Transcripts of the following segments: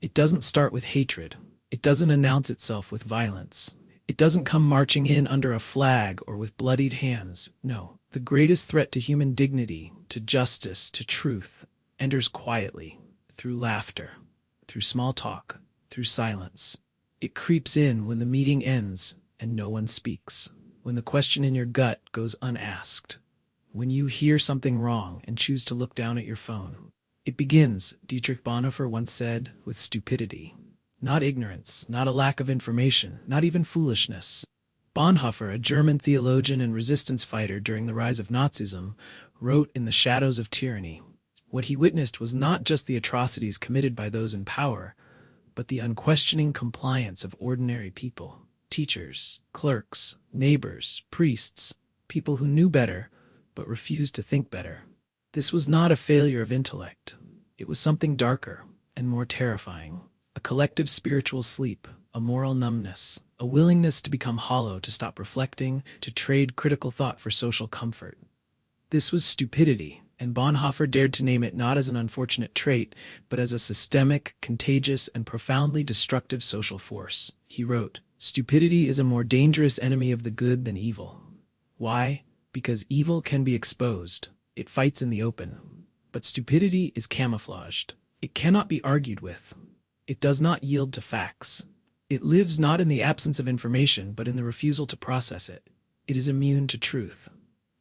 It doesn't start with hatred. It doesn't announce itself with violence. It doesn't come marching in under a flag or with bloodied hands. No, the greatest threat to human dignity, to justice, to truth, enters quietly, through laughter, through small talk, through silence. It creeps in when the meeting ends and no one speaks, when the question in your gut goes unasked, when you hear something wrong and choose to look down at your phone. It begins, Dietrich Bonhoeffer once said, with stupidity. Not ignorance, not a lack of information, not even foolishness. Bonhoeffer, a German theologian and resistance fighter during the rise of Nazism, wrote in The Shadows of Tyranny, what he witnessed was not just the atrocities committed by those in power, but the unquestioning compliance of ordinary people, teachers, clerks, neighbors, priests, people who knew better, but refused to think better. This was not a failure of intellect. It was something darker and more terrifying. A collective spiritual sleep, a moral numbness, a willingness to become hollow, to stop reflecting, to trade critical thought for social comfort. This was stupidity, and Bonhoeffer dared to name it not as an unfortunate trait, but as a systemic, contagious, and profoundly destructive social force. He wrote, "Stupidity is a more dangerous enemy of the good than evil." Why? Because evil can be exposed. It fights in the open. But stupidity is camouflaged. It cannot be argued with. It does not yield to facts. It lives not in the absence of information, but in the refusal to process it. It is immune to truth.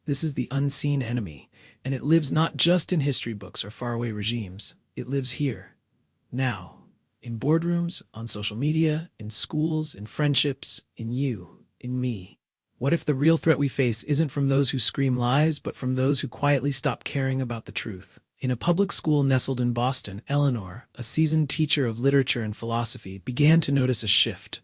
This is the unseen enemy, and it lives not just in history books or faraway regimes. It lives here, now, in boardrooms, on social media, in schools, in friendships, in you, in me. What if the real threat we face isn't from those who scream lies, but from those who quietly stop caring about the truth? In a public school nestled in Boston, Eleanor, a seasoned teacher of literature and philosophy, began to notice a shift.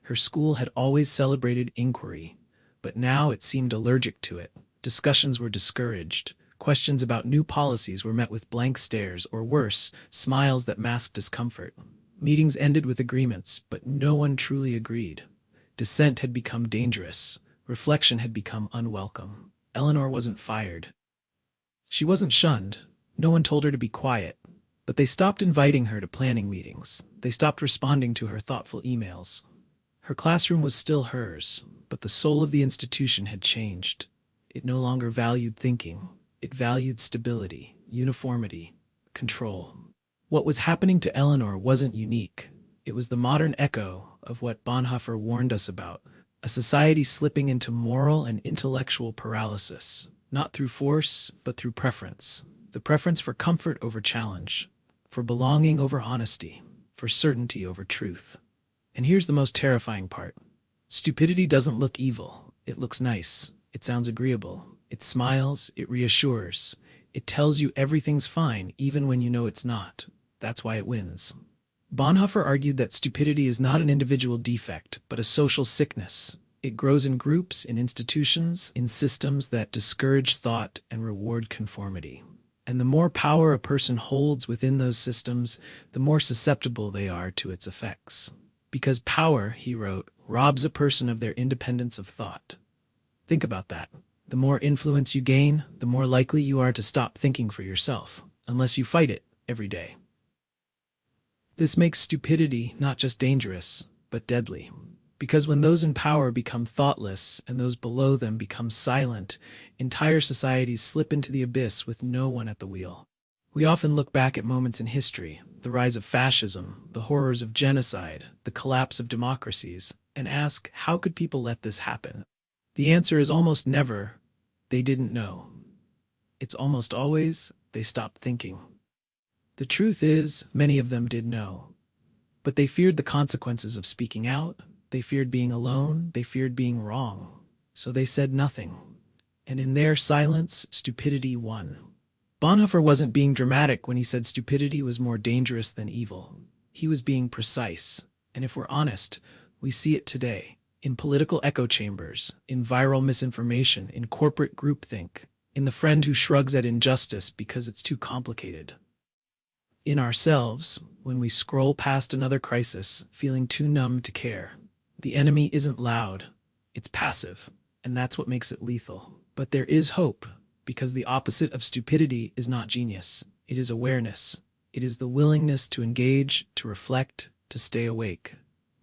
Her school had always celebrated inquiry, but now it seemed allergic to it. Discussions were discouraged. Questions about new policies were met with blank stares, or worse, smiles that masked discomfort. Meetings ended with agreements, but no one truly agreed. Dissent had become dangerous. Reflection had become unwelcome. Eleanor wasn't fired. She wasn't shunned. No one told her to be quiet. But they stopped inviting her to planning meetings. They stopped responding to her thoughtful emails. Her classroom was still hers, but the soul of the institution had changed. It no longer valued thinking. It valued stability, uniformity, control. What was happening to Eleanor wasn't unique. It was the modern echo of what Bonhoeffer warned us about, a society slipping into moral and intellectual paralysis, not through force, but through preference. The preference for comfort over challenge, for belonging over honesty, for certainty over truth. And here's the most terrifying part. Stupidity doesn't look evil. It looks nice. It sounds agreeable. It smiles. It reassures. It tells you everything's fine, even when you know it's not. That's why it wins. Bonhoeffer argued that stupidity is not an individual defect, but a social sickness. It grows in groups, in institutions, in systems that discourage thought and reward conformity. And the more power a person holds within those systems, the more susceptible they are to its effects. Because power, he wrote, robs a person of their independence of thought. Think about that. The more influence you gain, the more likely you are to stop thinking for yourself, unless you fight it every day. This makes stupidity not just dangerous, but deadly. Because when those in power become thoughtless and those below them become silent, entire societies slip into the abyss with no one at the wheel. We often look back at moments in history, the rise of fascism, the horrors of genocide, the collapse of democracies, and ask, how could people let this happen? The answer is almost never, they didn't know. It's almost always, they stopped thinking. The truth is, many of them did know. But they feared the consequences of speaking out. They feared being alone. They feared being wrong. So they said nothing. And in their silence, stupidity won. Bonhoeffer wasn't being dramatic when he said stupidity was more dangerous than evil. He was being precise. And if we're honest, we see it today. In political echo chambers, in viral misinformation, in corporate groupthink, in the friend who shrugs at injustice because it's too complicated. In ourselves, when we scroll past another crisis, feeling too numb to care. The enemy isn't loud, it's passive, and that's what makes it lethal. But there is hope, because the opposite of stupidity is not genius, it is awareness. It is the willingness to engage, to reflect, to stay awake.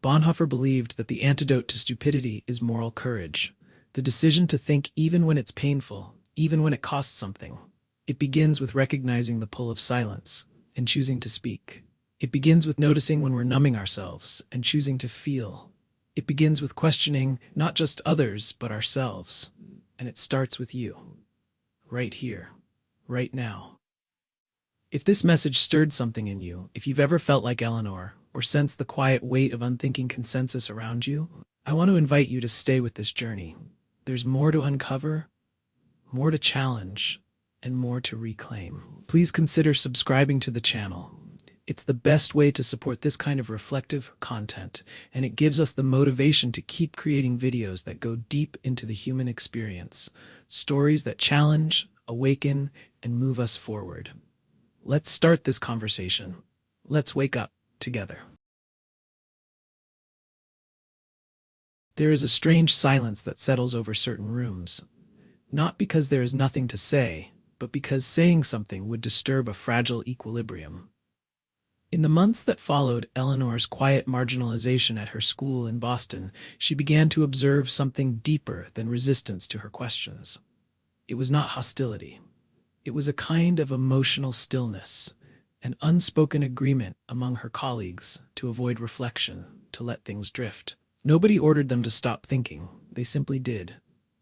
Bonhoeffer believed that the antidote to stupidity is moral courage, the decision to think even when it's painful, even when it costs something. It begins with recognizing the pull of silence and choosing to speak. It begins with noticing when we're numbing ourselves and choosing to feel. It begins with questioning not just others, but ourselves. And it starts with you. Right here. Right now. If this message stirred something in you, if you've ever felt like Eleanor, or sensed the quiet weight of unthinking consensus around you, I want to invite you to stay with this journey. There's more to uncover, more to challenge, and more to reclaim. Please consider subscribing to the channel. It's the best way to support this kind of reflective content, and it gives us the motivation to keep creating videos that go deep into the human experience, stories that challenge, awaken, and move us forward. Let's start this conversation. Let's wake up together. There is a strange silence that settles over certain rooms, not because there is nothing to say, but because saying something would disturb a fragile equilibrium. In the months that followed Eleanor's quiet marginalization at her school in Boston, she began to observe something deeper than resistance to her questions. It was not hostility. It was a kind of emotional stillness, an unspoken agreement among her colleagues to avoid reflection, to let things drift. Nobody ordered them to stop thinking. They simply did,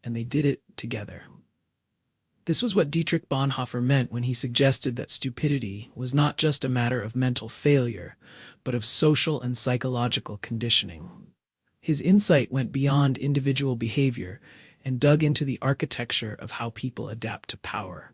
and they did it together. This was what Dietrich Bonhoeffer meant when he suggested that stupidity was not just a matter of mental failure, but of social and psychological conditioning. His insight went beyond individual behavior and dug into the architecture of how people adapt to power.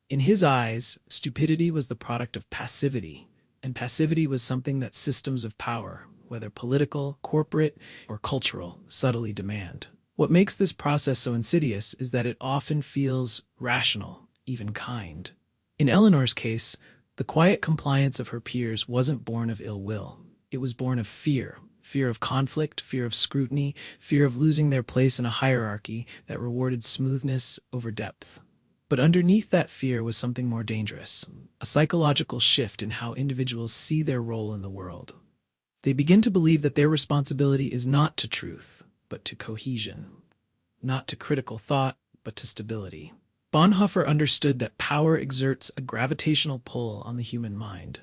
In his eyes, stupidity was the product of passivity, and passivity was something that systems of power, whether political, corporate, or cultural, subtly demand. What makes this process so insidious is that it often feels rational, even kind. In Eleanor's case, the quiet compliance of her peers wasn't born of ill will. It was born of fear. Fear of conflict, fear of scrutiny, fear of losing their place in a hierarchy that rewarded smoothness over depth. But underneath that fear was something more dangerous, a psychological shift in how individuals see their role in the world. They begin to believe that their responsibility is not to truth, but to cohesion, not to critical thought, but to stability. Bonhoeffer understood that power exerts a gravitational pull on the human mind.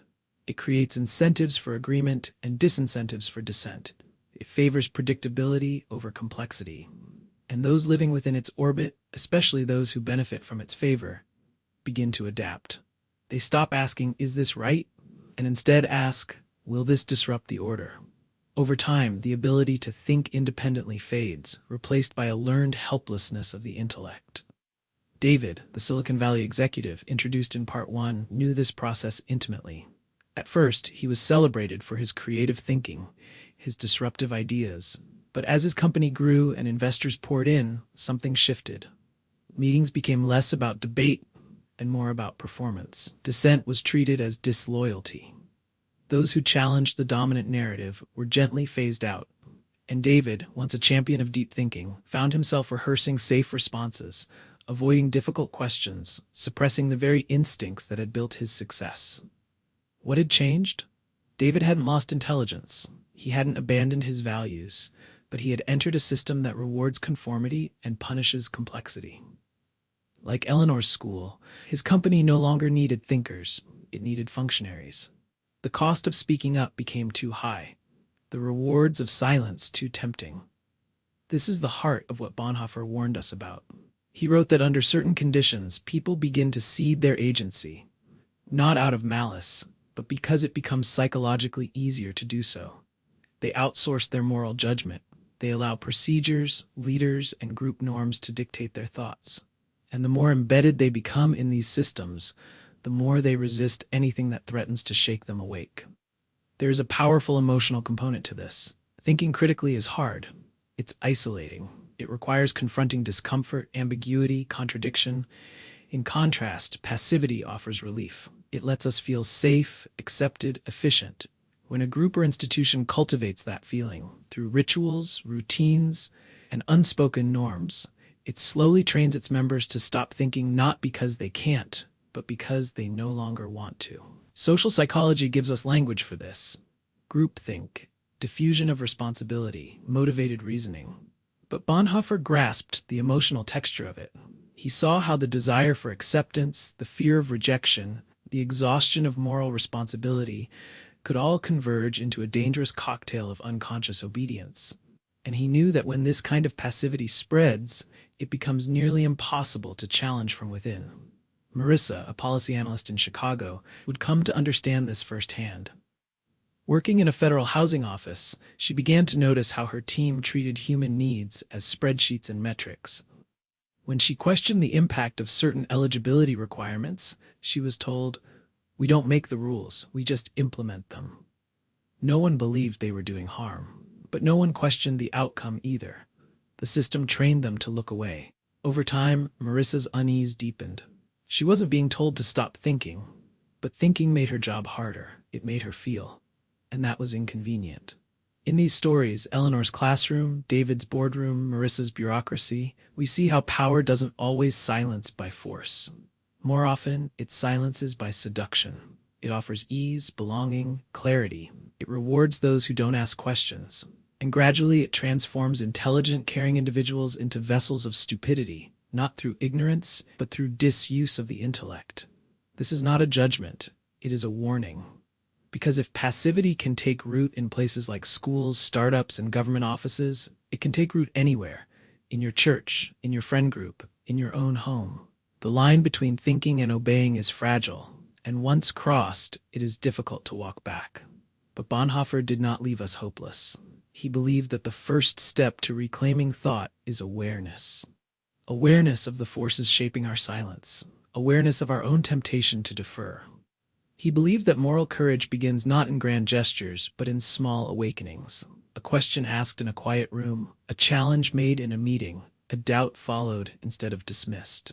It creates incentives for agreement and disincentives for dissent. It favors predictability over complexity. And those living within its orbit, especially those who benefit from its favor, begin to adapt. They stop asking, "Is this right?" and instead ask, "Will this disrupt the order?" Over time, the ability to think independently fades, replaced by a learned helplessness of the intellect. David, the Silicon Valley executive introduced in Part 1, knew this process intimately. At first, he was celebrated for his creative thinking, his disruptive ideas. But as his company grew and investors poured in, something shifted. Meetings became less about debate and more about performance. Dissent was treated as disloyalty. Those who challenged the dominant narrative were gently phased out, and David, once a champion of deep thinking, found himself rehearsing safe responses, avoiding difficult questions, suppressing the very instincts that had built his success. What had changed? David hadn't lost intelligence. He hadn't abandoned his values, but he had entered a system that rewards conformity and punishes complexity. Like Eleanor's school, his company no longer needed thinkers, it needed functionaries. The cost of speaking up became too high, the rewards of silence too tempting. This is the heart of what Bonhoeffer warned us about. He wrote that under certain conditions, people begin to cede their agency, not out of malice, but because it becomes psychologically easier to do so. They outsource their moral judgment. They allow procedures, leaders, and group norms to dictate their thoughts. And the more embedded they become in these systems, the more they resist anything that threatens to shake them awake. There is a powerful emotional component to this. Thinking critically is hard. It's isolating. It requires confronting discomfort, ambiguity, contradiction. In contrast, passivity offers relief. It lets us feel safe, accepted, efficient. When a group or institution cultivates that feeling through rituals, routines, and unspoken norms, it slowly trains its members to stop thinking not because they can't, but because they no longer want to. Social psychology gives us language for this: groupthink, diffusion of responsibility, motivated reasoning. But Bonhoeffer grasped the emotional texture of it. He saw how the desire for acceptance, the fear of rejection, the exhaustion of moral responsibility could all converge into a dangerous cocktail of unconscious obedience. And he knew that when this kind of passivity spreads, it becomes nearly impossible to challenge from within. Marissa, a policy analyst in Chicago, would come to understand this firsthand. Working in a federal housing office, she began to notice how her team treated human needs as spreadsheets and metrics. When she questioned the impact of certain eligibility requirements, she was told, "We don't make the rules, we just implement them." No one believed they were doing harm, but no one questioned the outcome either. The system trained them to look away. Over time, Marissa's unease deepened. She wasn't being told to stop thinking, but thinking made her job harder. It made her feel. And that was inconvenient. In these stories, Eleanor's classroom, David's boardroom, Marissa's bureaucracy, we see how power doesn't always silence by force. More often, it silences by seduction. It offers ease, belonging, clarity. It rewards those who don't ask questions. And gradually it transforms intelligent, caring individuals into vessels of stupidity, not through ignorance, but through disuse of the intellect. This is not a judgment. It is a warning. Because if passivity can take root in places like schools, startups, and government offices, it can take root anywhere, in your church, in your friend group, in your own home. The line between thinking and obeying is fragile, and once crossed, it is difficult to walk back. But Bonhoeffer did not leave us hopeless. He believed that the first step to reclaiming thought is awareness. Awareness of the forces shaping our silence. Awareness of our own temptation to defer. He believed that moral courage begins not in grand gestures, but in small awakenings. A question asked in a quiet room, a challenge made in a meeting, a doubt followed instead of dismissed.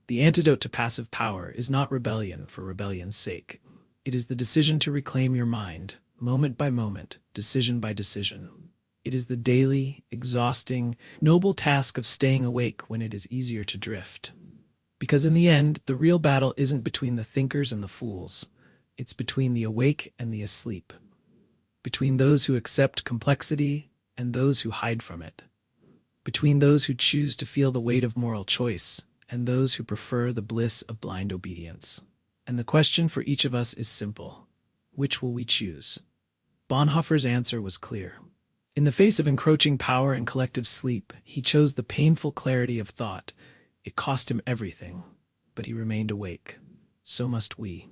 The antidote to passive power is not rebellion for rebellion's sake. It is the decision to reclaim your mind, moment by moment, decision by decision. It is the daily, exhausting, noble task of staying awake when it is easier to drift. Because in the end, the real battle isn't between the thinkers and the fools. It's between the awake and the asleep. Between those who accept complexity and those who hide from it. Between those who choose to feel the weight of moral choice and those who prefer the bliss of blind obedience. And the question for each of us is simple. Which will we choose? Bonhoeffer's answer was clear. In the face of encroaching power and collective sleep, he chose the painful clarity of thought. It cost him everything, but he remained awake. So must we.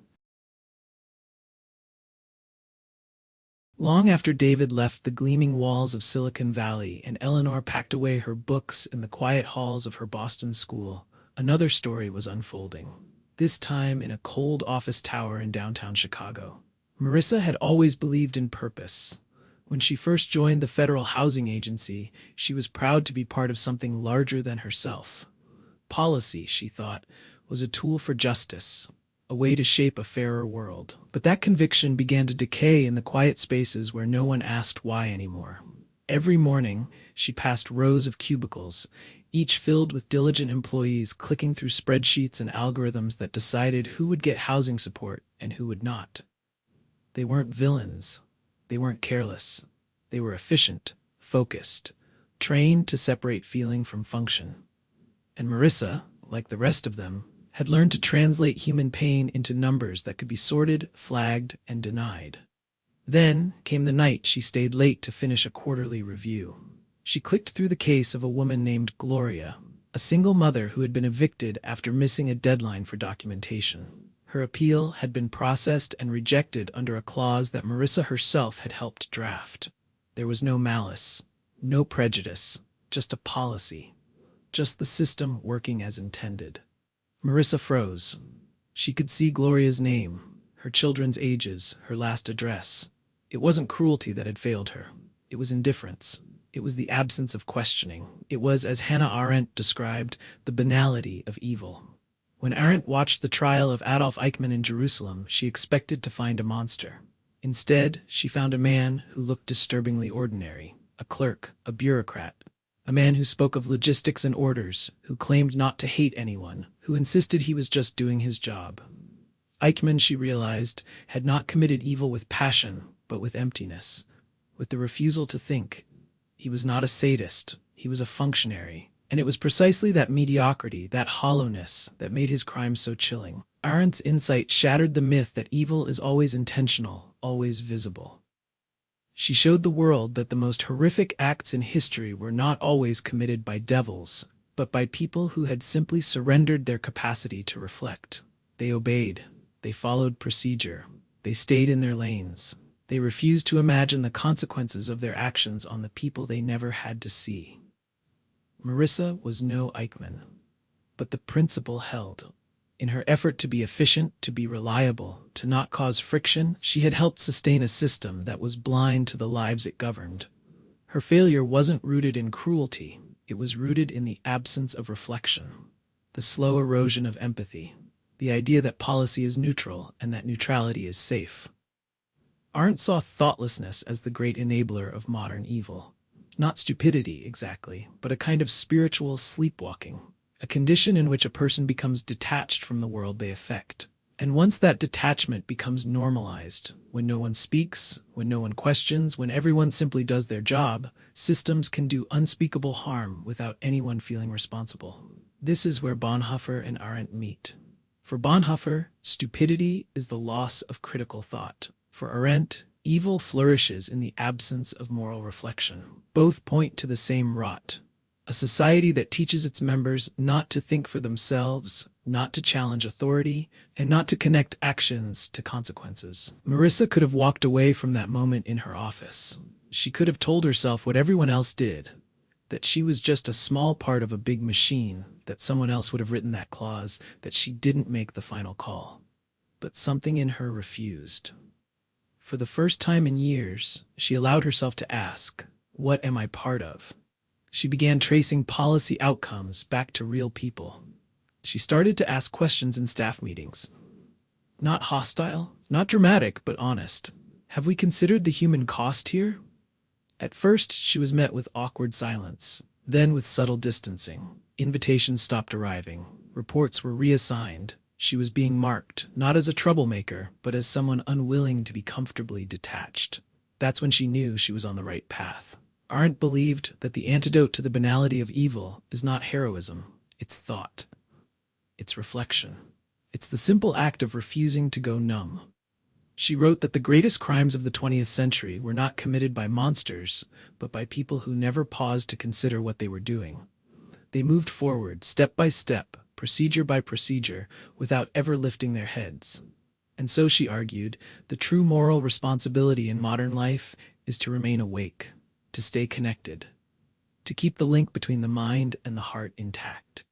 Long after David left the gleaming walls of Silicon Valley and Eleanor packed away her books in the quiet halls of her Boston school, another story was unfolding. This time in a cold office tower in downtown Chicago. Marissa had always believed in purpose. When she first joined the Federal Housing Agency, she was proud to be part of something larger than herself. Policy, she thought, was a tool for justice, a way to shape a fairer world. But that conviction began to decay in the quiet spaces where no one asked why anymore. Every morning, she passed rows of cubicles, each filled with diligent employees clicking through spreadsheets and algorithms that decided who would get housing support and who would not. They weren't villains. They weren't careless. They were efficient, focused, trained to separate feeling from function. And Marissa, like the rest of them, had learned to translate human pain into numbers that could be sorted, flagged, and denied. Then came the night she stayed late to finish a quarterly review. She clicked through the case of a woman named Gloria, a single mother who had been evicted after missing a deadline for documentation. Her appeal had been processed and rejected under a clause that Marissa herself had helped draft. There was no malice, no prejudice, just a policy. Just the system working as intended. Marissa froze. She could see Gloria's name, her children's ages, her last address. It wasn't cruelty that had failed her. It was indifference. It was the absence of questioning. It was, as Hannah Arendt described, the banality of evil. When Arendt watched the trial of Adolf Eichmann in Jerusalem, she expected to find a monster. Instead, she found a man who looked disturbingly ordinary, a clerk, a bureaucrat. A man who spoke of logistics and orders, who claimed not to hate anyone, who insisted he was just doing his job. Eichmann, she realized, had not committed evil with passion, but with emptiness, with the refusal to think. He was not a sadist, he was a functionary, and it was precisely that mediocrity, that hollowness, that made his crimes so chilling. Arendt's insight shattered the myth that evil is always intentional, always visible. She showed the world that the most horrific acts in history were not always committed by devils, but by people who had simply surrendered their capacity to reflect. They obeyed. They followed procedure. They stayed in their lanes. They refused to imagine the consequences of their actions on the people they never had to see. Marissa was no Eichmann, but the principle held. In her effort to be efficient, to be reliable, to not cause friction, she had helped sustain a system that was blind to the lives it governed. Her failure wasn't rooted in cruelty. It was rooted in the absence of reflection, the slow erosion of empathy, the idea that policy is neutral and that neutrality is safe. Arendt saw thoughtlessness as the great enabler of modern evil. Not stupidity, exactly, but a kind of spiritual sleepwalking, a condition in which a person becomes detached from the world they affect. And once that detachment becomes normalized, when no one speaks, when no one questions, when everyone simply does their job, systems can do unspeakable harm without anyone feeling responsible. This is where Bonhoeffer and Arendt meet. For Bonhoeffer, stupidity is the loss of critical thought. For Arendt, evil flourishes in the absence of moral reflection. Both point to the same rot. A society that teaches its members not to think for themselves, not to challenge authority, and not to connect actions to consequences. Marissa could have walked away from that moment in her office. She could have told herself what everyone else did, that she was just a small part of a big machine, that someone else would have written that clause, that she didn't make the final call. But something in her refused. For the first time in years, she allowed herself to ask, "What am I part of?" She began tracing policy outcomes back to real people. She started to ask questions in staff meetings. Not hostile, not dramatic, but honest. Have we considered the human cost here? At first, she was met with awkward silence, then with subtle distancing. Invitations stopped arriving. Reports were reassigned. She was being marked, not as a troublemaker, but as someone unwilling to be comfortably detached. That's when she knew she was on the right path. Arendt believed that the antidote to the banality of evil is not heroism, it's thought. It's reflection. It's the simple act of refusing to go numb. She wrote that the greatest crimes of the 20th century were not committed by monsters, but by people who never paused to consider what they were doing. They moved forward, step by step, procedure by procedure, without ever lifting their heads. And so, she argued, the true moral responsibility in modern life is to remain awake, to stay connected, to keep the link between the mind and the heart intact.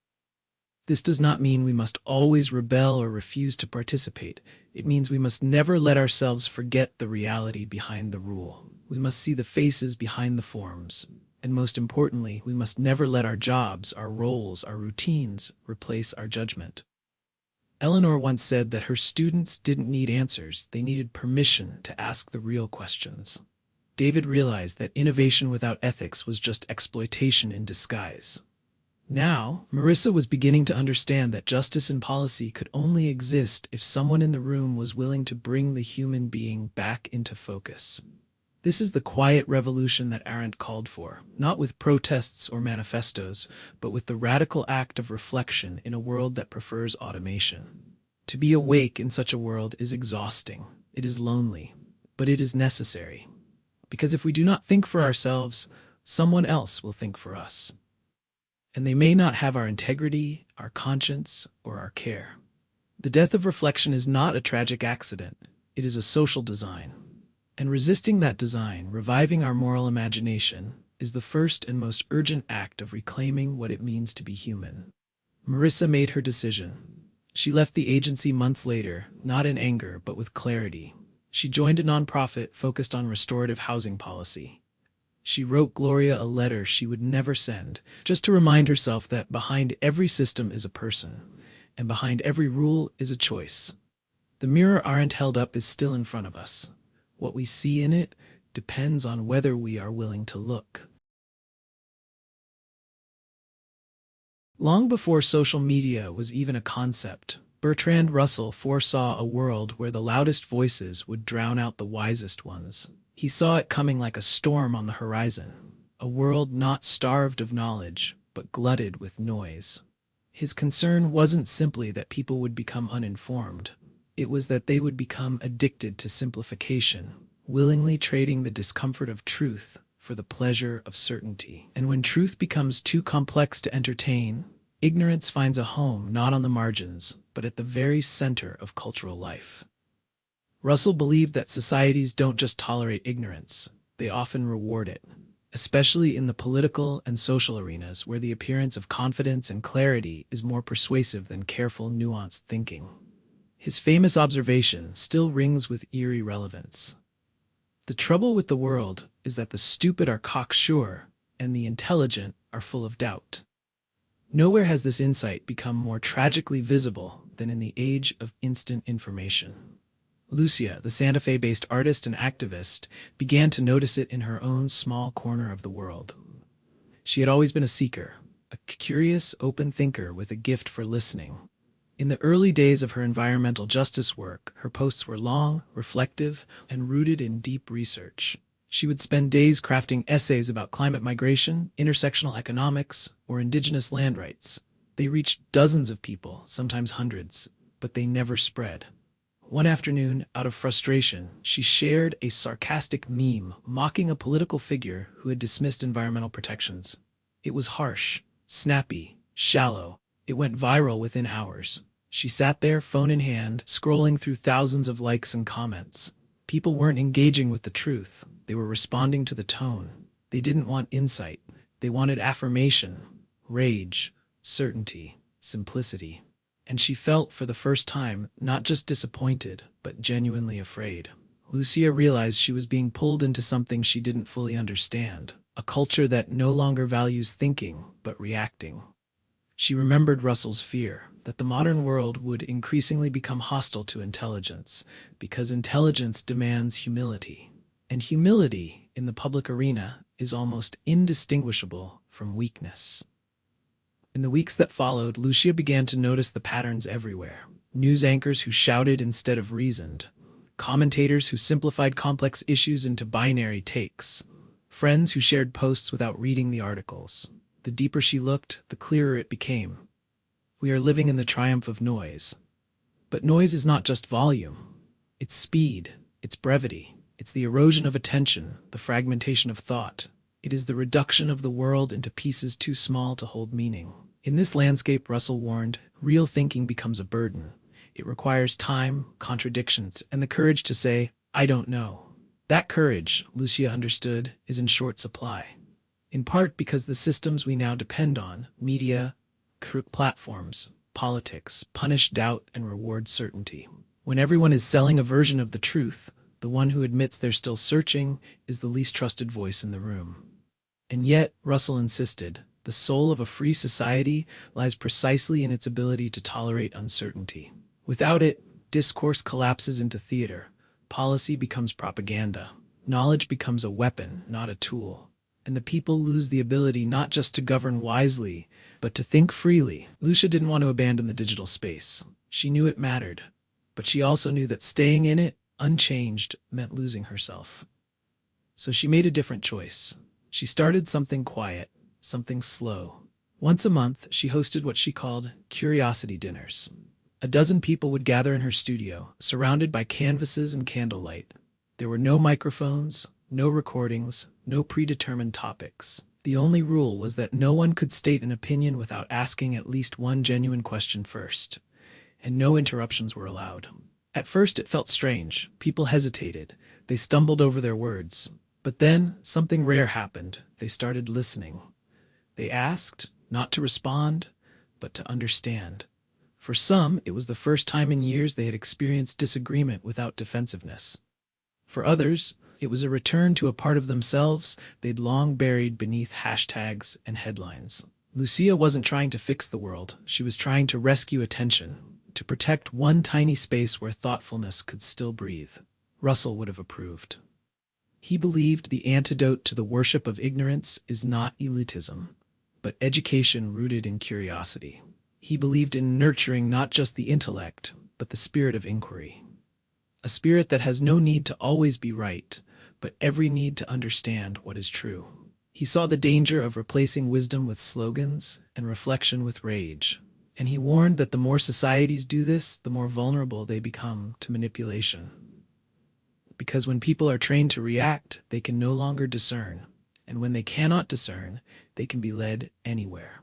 This does not mean we must always rebel or refuse to participate. It means we must never let ourselves forget the reality behind the rule. We must see the faces behind the forms. And most importantly, we must never let our jobs, our roles, our routines replace our judgment. Eleanor once said that her students didn't need answers, they needed permission to ask the real questions. David realized that innovation without ethics was just exploitation in disguise. Now, Marissa was beginning to understand that justice in policy could only exist if someone in the room was willing to bring the human being back into focus. This is the quiet revolution that Arendt called for, not with protests or manifestos, but with the radical act of reflection in a world that prefers automation. To be awake in such a world is exhausting, it is lonely, but it is necessary. Because if we do not think for ourselves, someone else will think for us. And they may not have our integrity, our conscience, or our care. The death of reflection is not a tragic accident, it is a social design. And resisting that design, reviving our moral imagination, is the first and most urgent act of reclaiming what it means to be human. Marissa made her decision. She left the agency months later, not in anger, but with clarity. She joined a nonprofit focused on restorative housing policy. She wrote Gloria a letter she would never send, just to remind herself that behind every system is a person, and behind every rule is a choice. The mirror Arendt held up is still in front of us. What we see in it depends on whether we are willing to look. Long before social media was even a concept, Bertrand Russell foresaw a world where the loudest voices would drown out the wisest ones. He saw it coming like a storm on the horizon, a world not starved of knowledge, but glutted with noise. His concern wasn't simply that people would become uninformed. It was that they would become addicted to simplification, willingly trading the discomfort of truth for the pleasure of certainty. And when truth becomes too complex to entertain, ignorance finds a home not on the margins, but at the very center of cultural life. Russell believed that societies don't just tolerate ignorance, they often reward it, especially in the political and social arenas where the appearance of confidence and clarity is more persuasive than careful, nuanced thinking. His famous observation still rings with eerie relevance. The trouble with the world is that the stupid are cocksure and the intelligent are full of doubt. Nowhere has this insight become more tragically visible than in the age of instant information. Lucia, the Santa Fe-based artist and activist, began to notice it in her own small corner of the world. She had always been a seeker, a curious, open thinker with a gift for listening. In the early days of her environmental justice work, her posts were long, reflective, and rooted in deep research. She would spend days crafting essays about climate migration, intersectional economics, or indigenous land rights. They reached dozens of people, sometimes hundreds, but they never spread. One afternoon, out of frustration, she shared a sarcastic meme mocking a political figure who had dismissed environmental protections. It was harsh, snappy, shallow. It went viral within hours. She sat there, phone in hand, scrolling through thousands of likes and comments. People weren't engaging with the truth. They were responding to the tone. They didn't want insight. They wanted affirmation, rage, certainty, simplicity. And she felt, for the first time, not just disappointed, but genuinely afraid. Lucia realized she was being pulled into something she didn't fully understand, a culture that no longer values thinking, but reacting. She remembered Russell's fear that the modern world would increasingly become hostile to intelligence, because intelligence demands humility. And humility, in the public arena, is almost indistinguishable from weakness. In the weeks that followed, Lucia began to notice the patterns everywhere. News anchors who shouted instead of reasoned, commentators who simplified complex issues into binary takes, friends who shared posts without reading the articles. The deeper she looked, the clearer it became. We are living in the triumph of noise. But noise is not just volume. It's speed, it's brevity, it's the erosion of attention, the fragmentation of thought. It is the reduction of the world into pieces too small to hold meaning. In this landscape, Russell warned, real thinking becomes a burden. It requires time, contradictions, and the courage to say, I don't know. That courage, Lucia understood, is in short supply. In part because the systems we now depend on, media, platforms, politics, punish doubt and reward certainty. When everyone is selling a version of the truth, the one who admits they're still searching is the least trusted voice in the room. And yet, Russell insisted, the soul of a free society lies precisely in its ability to tolerate uncertainty. Without it, discourse collapses into theater, policy becomes propaganda, knowledge becomes a weapon, not a tool, and the people lose the ability not just to govern wisely, but to think freely. Lucia didn't want to abandon the digital space. She knew it mattered, but she also knew that staying in it, unchanged, meant losing herself. So she made a different choice. She started something quiet, something slow. Once a month, she hosted what she called curiosity dinners. A dozen people would gather in her studio, surrounded by canvases and candlelight. There were no microphones, no recordings, no predetermined topics. The only rule was that no one could state an opinion without asking at least one genuine question first, and no interruptions were allowed. At first it felt strange. People hesitated. They stumbled over their words. But then, something rare happened. They started listening. They asked, not to respond, but to understand. For some, it was the first time in years they had experienced disagreement without defensiveness. For others, it was a return to a part of themselves they'd long buried beneath hashtags and headlines. Lucia wasn't trying to fix the world. She was trying to rescue attention, to protect one tiny space where thoughtfulness could still breathe. Russell would have approved. He believed the antidote to the worship of ignorance is not elitism, but education rooted in curiosity. He believed in nurturing not just the intellect, but the spirit of inquiry. A spirit that has no need to always be right, but every need to understand what is true. He saw the danger of replacing wisdom with slogans and reflection with rage, and he warned that the more societies do this, the more vulnerable they become to manipulation. Because when people are trained to react, they can no longer discern, and when they cannot discern, they can be led anywhere.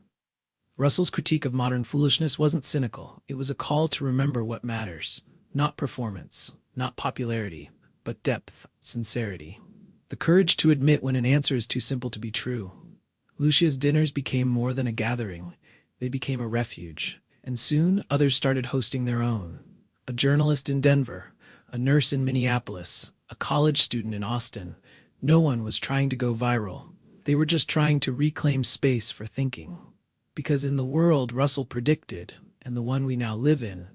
Russell's critique of modern foolishness wasn't cynical. It was a call to remember what matters, not performance, not popularity, but depth, sincerity. The courage to admit when an answer is too simple to be true. Lucia's dinners became more than a gathering. They became a refuge, and soon others started hosting their own. A journalist in Denver, a nurse in Minneapolis, a college student in Austin. No one was trying to go viral. They were just trying to reclaim space for thinking. Because in the world Russell predicted, and the one we now live in,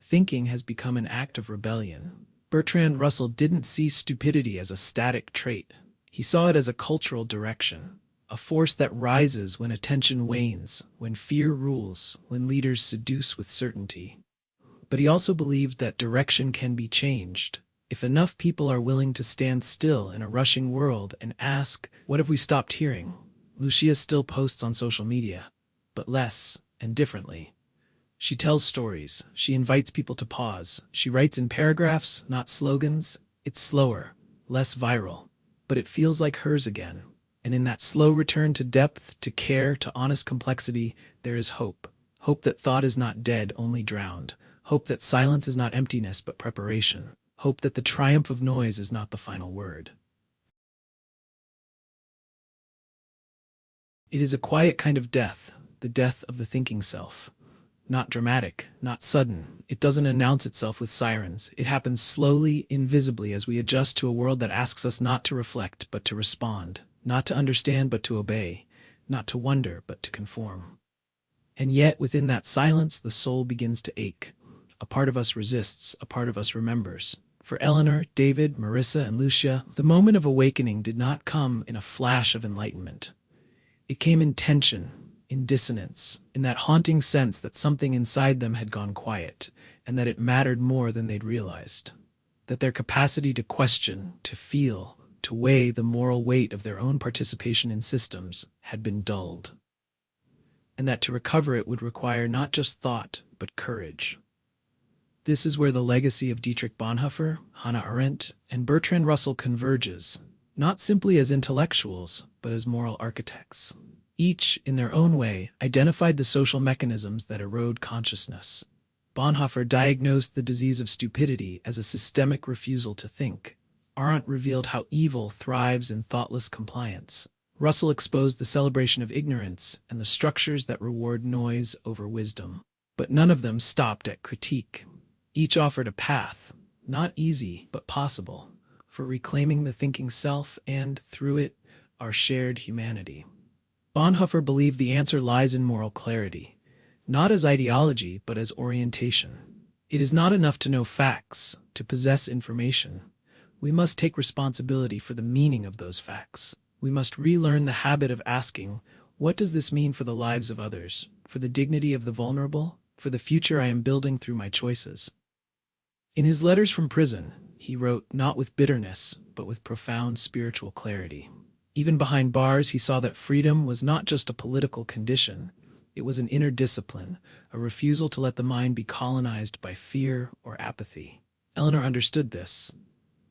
thinking has become an act of rebellion. Bertrand Russell didn't see stupidity as a static trait. He saw it as a cultural direction, a force that rises when attention wanes, when fear rules, when leaders seduce with certainty. But he also believed that direction can be changed. If enough people are willing to stand still in a rushing world and ask, what have we stopped hearing? Lucia still posts on social media, but less and differently. She tells stories. She invites people to pause. She writes in paragraphs, not slogans. It's slower, less viral, but it feels like hers again. And in that slow return to depth, to care, to honest complexity, there is hope. Hope that thought is not dead, only drowned. Hope that silence is not emptiness, but preparation. Hope that the triumph of noise is not the final word. It is a quiet kind of death, the death of the thinking self. Not dramatic, not sudden. It doesn't announce itself with sirens. It happens slowly, invisibly, as we adjust to a world that asks us not to reflect, but to respond. Not to understand, but to obey. Not to wonder, but to conform. And yet, within that silence, the soul begins to ache. A part of us resists, a part of us remembers. For Eleanor, David, Marissa, and Lucia, the moment of awakening did not come in a flash of enlightenment. It came in tension, in dissonance, in that haunting sense that something inside them had gone quiet, and that it mattered more than they'd realized. That their capacity to question, to feel, to weigh the moral weight of their own participation in systems had been dulled. And that to recover it would require not just thought, but courage. This is where the legacy of Dietrich Bonhoeffer, Hannah Arendt, and Bertrand Russell converges, not simply as intellectuals, but as moral architects. Each, in their own way, identified the social mechanisms that erode consciousness. Bonhoeffer diagnosed the disease of stupidity as a systemic refusal to think. Arendt revealed how evil thrives in thoughtless compliance. Russell exposed the celebration of ignorance and the structures that reward noise over wisdom. But none of them stopped at critique. Each offered a path, not easy, but possible, for reclaiming the thinking self and, through it, our shared humanity. Bonhoeffer believed the answer lies in moral clarity, not as ideology, but as orientation. It is not enough to know facts, to possess information. We must take responsibility for the meaning of those facts. We must relearn the habit of asking, what does this mean for the lives of others, for the dignity of the vulnerable, for the future I am building through my choices? In his letters from prison, he wrote not with bitterness, but with profound spiritual clarity. Even behind bars, he saw that freedom was not just a political condition. It was an inner discipline, a refusal to let the mind be colonized by fear or apathy. Eleanor understood this.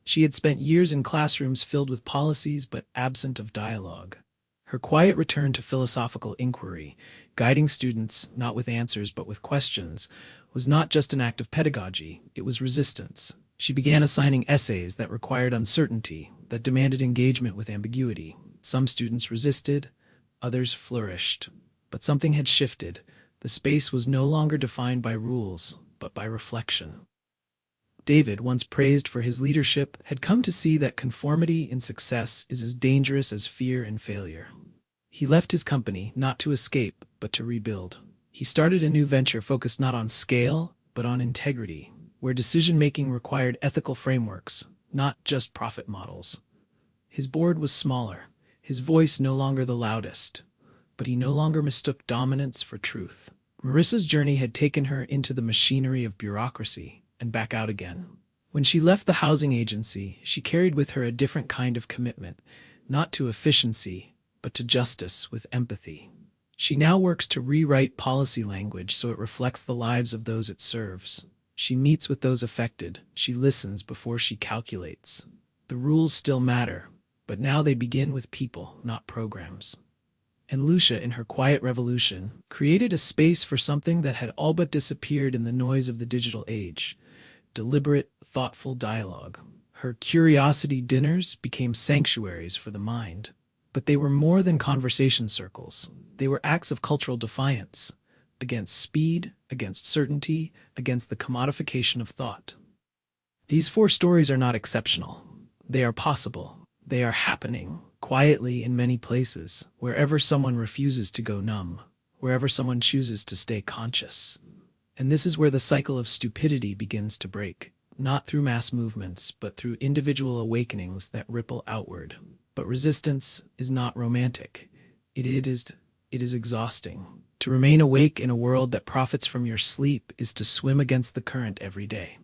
She had spent years in classrooms filled with policies but absent of dialogue. Her quiet return to philosophical inquiry, guiding students not with answers but with questions, was not just an act of pedagogy, it was resistance. She began assigning essays that required uncertainty, that demanded engagement with ambiguity. Some students resisted, others flourished. But something had shifted. The space was no longer defined by rules, but by reflection. David, once praised for his leadership, had come to see that conformity in success is as dangerous as fear in failure. He left his company not to escape, but to rebuild. He started a new venture focused not on scale, but on integrity, where decision-making required ethical frameworks, not just profit models. His board was smaller, his voice no longer the loudest, but he no longer mistook dominance for truth. Marissa's journey had taken her into the machinery of bureaucracy and back out again. When she left the housing agency, she carried with her a different kind of commitment, not to efficiency, but to justice with empathy. She now works to rewrite policy language so it reflects the lives of those it serves. She meets with those affected. She listens before she calculates. The rules still matter, but now they begin with people, not programs. And Lucia, in her quiet revolution, created a space for something that had all but disappeared in the noise of the digital age: deliberate, thoughtful dialogue. Her curiosity dinners became sanctuaries for the mind. But they were more than conversation circles. They were acts of cultural defiance, against speed, against certainty, against the commodification of thought. These 4 stories are not exceptional. They are possible. They are happening, quietly in many places, wherever someone refuses to go numb, wherever someone chooses to stay conscious. And this is where the cycle of stupidity begins to break, not through mass movements, but through individual awakenings that ripple outward. But resistance is not romantic. It is exhausting. To remain awake in a world that profits from your sleep is to swim against the current every day.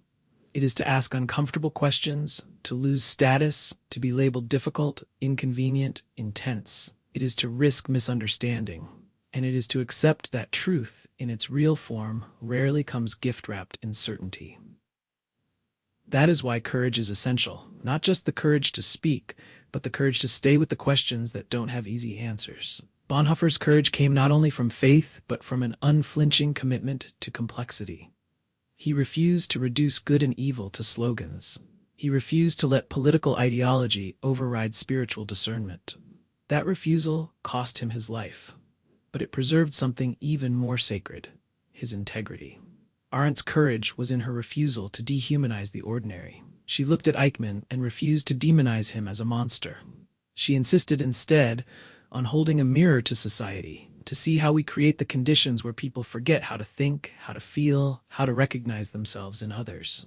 It is to ask uncomfortable questions, to lose status, to be labeled difficult, inconvenient, intense. It is to risk misunderstanding. And it is to accept that truth, in its real form, rarely comes gift-wrapped in certainty. That is why courage is essential. Not just the courage to speak, but the courage to stay with the questions that don't have easy answers. Bonhoeffer's courage came not only from faith, but from an unflinching commitment to complexity. He refused to reduce good and evil to slogans. He refused to let political ideology override spiritual discernment. That refusal cost him his life, but it preserved something even more sacred: his integrity. Arendt's courage was in her refusal to dehumanize the ordinary. She looked at Eichmann and refused to demonize him as a monster. She insisted instead on holding a mirror to society, to see how we create the conditions where people forget how to think, how to feel, how to recognize themselves in others.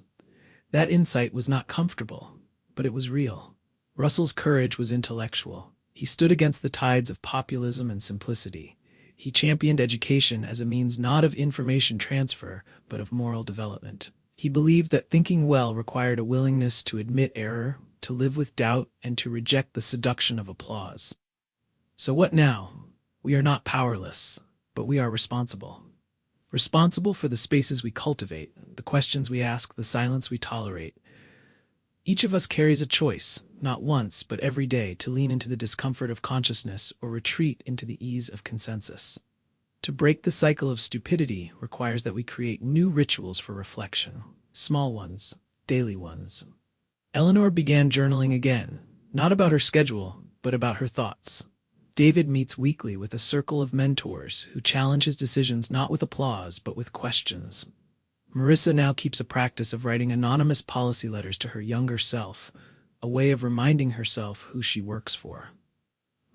That insight was not comfortable, but it was real. Russell's courage was intellectual. He stood against the tides of populism and simplicity. He championed education as a means not of information transfer, but of moral development. He believed that thinking well required a willingness to admit error, to live with doubt, and to reject the seduction of applause. So what now? We are not powerless, but we are responsible. Responsible for the spaces we cultivate, the questions we ask, the silence we tolerate. Each of us carries a choice, not once, but every day, to lean into the discomfort of consciousness or retreat into the ease of consensus. To break the cycle of stupidity requires that we create new rituals for reflection, small ones, daily ones. Eleanor began journaling again, not about her schedule, but about her thoughts. David meets weekly with a circle of mentors who challenge his decisions not with applause, but with questions. Marissa now keeps a practice of writing anonymous policy letters to her younger self, a way of reminding herself who she works for.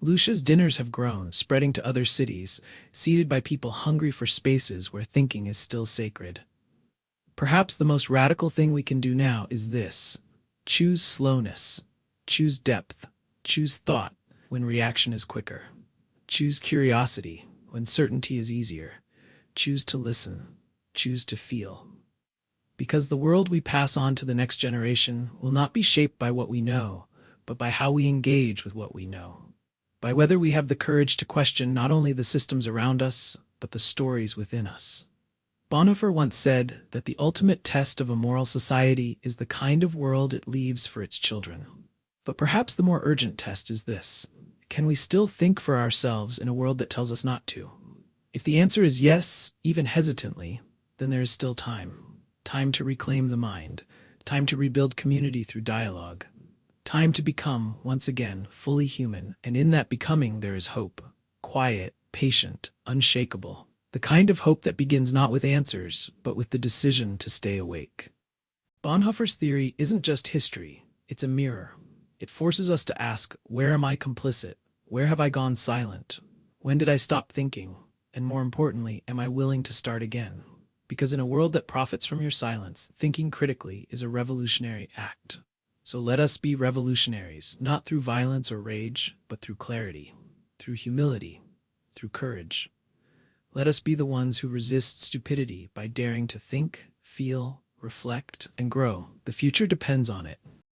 Lucia's dinners have grown, spreading to other cities, seated by people hungry for spaces where thinking is still sacred. Perhaps the most radical thing we can do now is this: choose slowness, choose depth, choose thought when reaction is quicker. Choose curiosity when certainty is easier. Choose to listen. Choose to feel. Because the world we pass on to the next generation will not be shaped by what we know, but by how we engage with what we know. By whether we have the courage to question not only the systems around us, but the stories within us. Bonhoeffer once said that the ultimate test of a moral society is the kind of world it leaves for its children. But perhaps the more urgent test is this: can we still think for ourselves in a world that tells us not to? If the answer is yes, even hesitantly, then there is still time. Time to reclaim the mind. Time to rebuild community through dialogue. Time to become, once again, fully human, and in that becoming there is hope. Quiet, patient, unshakable. The kind of hope that begins not with answers, but with the decision to stay awake. Bonhoeffer's theory isn't just history, it's a mirror. It forces us to ask, where am I complicit? Where have I gone silent? When did I stop thinking? And more importantly, am I willing to start again? Because in a world that profits from your silence, thinking critically is a revolutionary act. So let us be revolutionaries, not through violence or rage, but through clarity, through humility, through courage. Let us be the ones who resist stupidity by daring to think, feel, reflect, and grow. The future depends on it.